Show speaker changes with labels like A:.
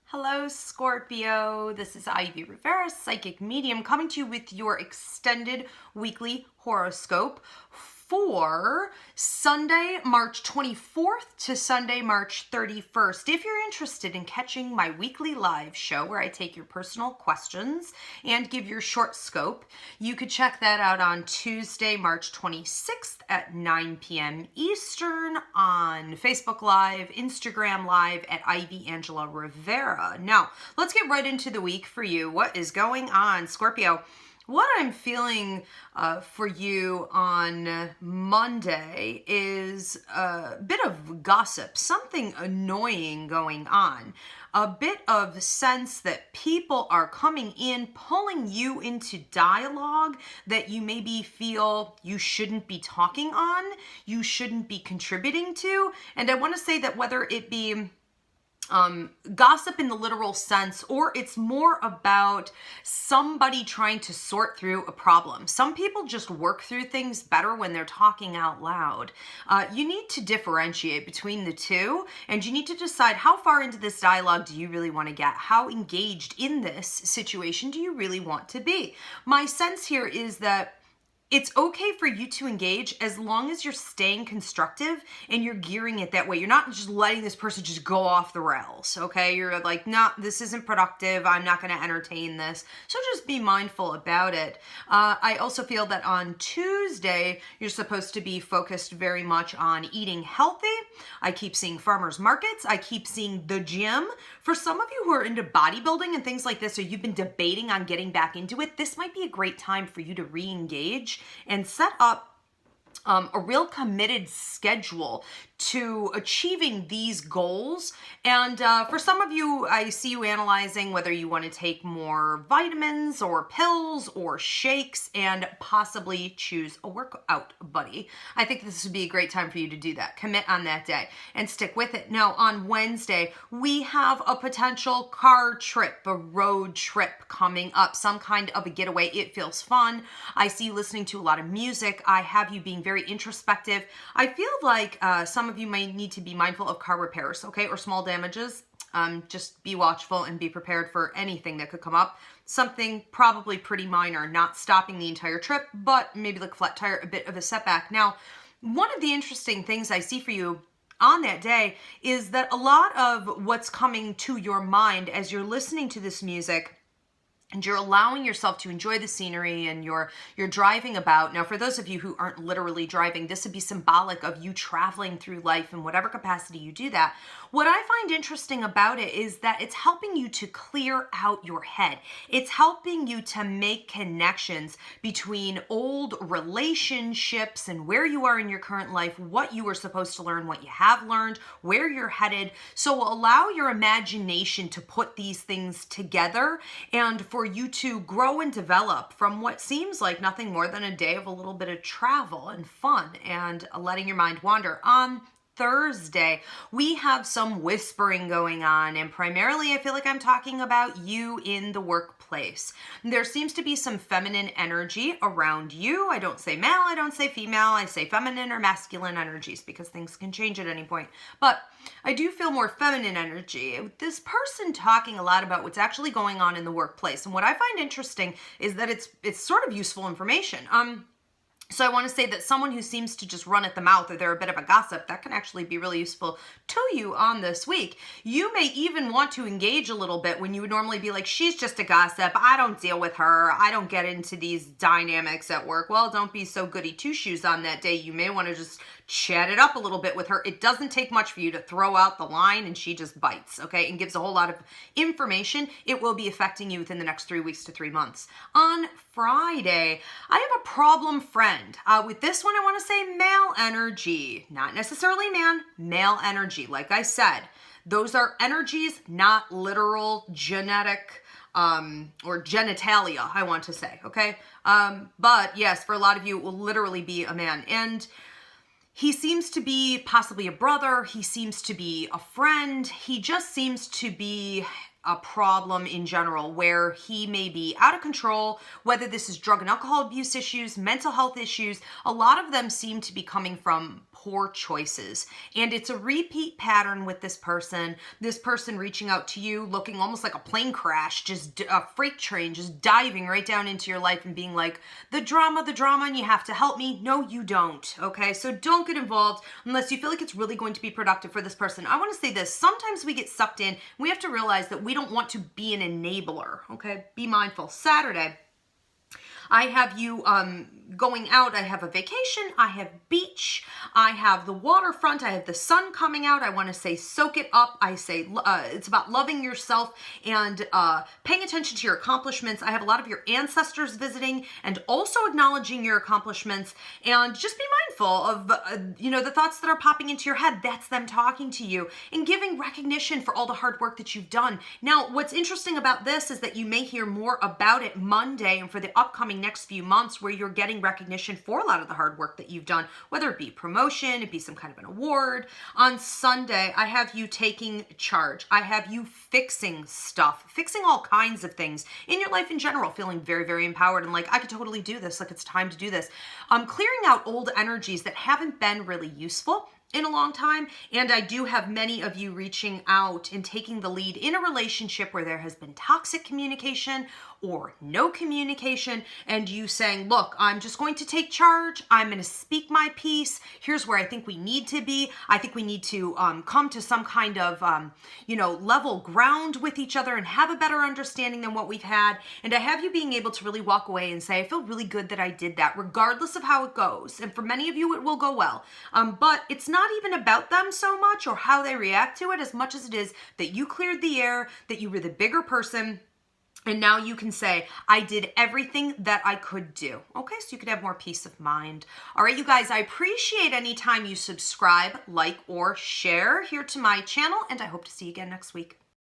A: Hello, Scorpio. This is Ivy Rivera, psychic medium, coming to you with your extended weekly horoscope for Sunday, March 24th to Sunday, March 31st. If you're interested in catching my weekly live show where I take your personal questions and give your short scope, you could check that out on Tuesday, March 26th at 9 p.m. Eastern on Facebook Live, Instagram Live at Ivy Angela Rivera. Now, let's get right into the week for you. What is going on, Scorpio? What I'm feeling for you on Monday is a bit of gossip, something annoying going on, a bit of sense that people are coming in, pulling you into dialogue that you maybe feel you shouldn't be talking on, you shouldn't be contributing to. And I want to say that whether it be gossip in the literal sense, or it's more about somebody trying to sort through a problem. Some people just work through things better when they're talking out loud. You need to differentiate between the two, and you need to decide how far into this dialogue do you really want to get? How engaged in this situation do you really want to be? My sense here is that it's okay for you to engage as long as you're staying constructive and you're gearing it that way. You're not just letting this person just go off the rails, okay? You're like, no, this isn't productive. I'm not going to entertain this. So just be mindful about it. I also feel that on Tuesday, you're supposed to be focused very much on eating healthy. I keep seeing farmers markets. I keep seeing the gym. For some of you who are into bodybuilding and things like this, or you've been debating on getting back into it, this might be a great time for you to re-engage and set up a real committed schedule to achieving these goals. And for some of you, I see you analyzing whether you want to take more vitamins or pills or shakes and possibly choose a workout buddy. I think this would be a great time for you to do that. Commit on that day and stick with it. Now, on Wednesday, we have a potential car trip, a road trip coming up, some kind of a getaway. It feels fun. I see you listening to a lot of music. I have you being very introspective. I feel like some of you may need to be mindful of car repairs, okay, or small damages. Just be watchful and be prepared for anything that could come up. Something probably pretty minor, not stopping the entire trip, but maybe like a flat tire, a bit of a setback. Now, one of the interesting things I see for you on that day is that a lot of what's coming to your mind as you're listening to this music and you're allowing yourself to enjoy the scenery and you're driving about. Now, for those of you who aren't literally driving, this would be symbolic of you traveling through life in whatever capacity you do that. What I find interesting about it is that it's helping you to clear out your head. It's helping you to make connections between old relationships and where you are in your current life, what you were supposed to learn, what you have learned, where you're headed. So allow your imagination to put these things together and for you to grow and develop from what seems like nothing more than a day of a little bit of travel and fun and letting your mind wander. On Thursday, we have some whispering going on, and primarily I feel like I'm talking about you in the workplace. There seems to be some feminine energy around you. I don't say male, I don't say female, I say feminine or masculine energies because things can change at any point. But I do feel more feminine energy. This person talking a lot about what's actually going on in the workplace. And what I find interesting is that it's sort of useful information. So I want to say that someone who seems to just run at the mouth or they're a bit of a gossip, that can actually be really useful to you on this week. You may even want to engage a little bit when you would normally be like, she's just a gossip. I don't deal with her. I don't get into these dynamics at work. Well, don't be so goody two-shoes on that day. You may want to just chat it up a little bit with her. It doesn't take much for you to throw out the line and she just bites, okay, and gives a whole lot of information. It will be affecting you within the next 3 weeks to 3 months. On Friday, I have a problem friend. With this one, I want to say male energy, not necessarily man, male energy. Like I said, those are energies, not literal genetic or genitalia, I want to say, okay? But yes, for a lot of you, it will literally be a man. And he seems to be possibly a brother. He seems to be a friend. He just seems to be a problem in general where he may be out of control, whether this is drug and alcohol abuse issues, mental health issues. A lot of them seem to be coming from poor choices. And it's a repeat pattern with this person reaching out to you, looking almost like a plane crash, just a freight train, just diving right down into your life and being like, the drama, and you have to help me. No, you don't. Okay. So don't get involved unless you feel like it's really going to be productive for this person. I want to say this. Sometimes we get sucked in. We have to realize that we don't want to be an enabler. Okay. Be mindful. Saturday, I have you going out. I have a vacation. I have beach. I have the waterfront. I have the sun coming out. I want to say soak it up. I say it's about loving yourself and paying attention to your accomplishments. I have a lot of your ancestors visiting and also acknowledging your accomplishments, and just be mindful of the thoughts that are popping into your head. That's them talking to you and giving recognition for all the hard work that you've done. Now, what's interesting about this is that you may hear more about it Monday and for the upcoming next few months, where you're getting recognition for a lot of the hard work that you've done, whether it be promotion, it be some kind of an award. On Sunday, I have you taking charge. I have you fixing stuff, fixing all kinds of things in your life in general, feeling very, very empowered and like, I could totally do this. Like, it's time to do this. Clearing out old energies that haven't been really useful in a long time. And I do have many of you reaching out and taking the lead in a relationship where there has been toxic communication or no communication, and you saying, look, I'm just going to take charge. I'm going to speak my piece. Here's where I think we need to be. I think we need to come to some kind of, level ground with each other and have a better understanding than what we've had. And I have you being able to really walk away and say, I feel really good that I did that, regardless of how it goes. And for many of you, it will go well. But it's not even about them so much or how they react to it as much as it is that you cleared the air, that you were the bigger person. And now you can say, I did everything that I could do. Okay, so you could have more peace of mind. All right, you guys, I appreciate any time you subscribe, like, or share here to my channel, and I hope to see you again next week.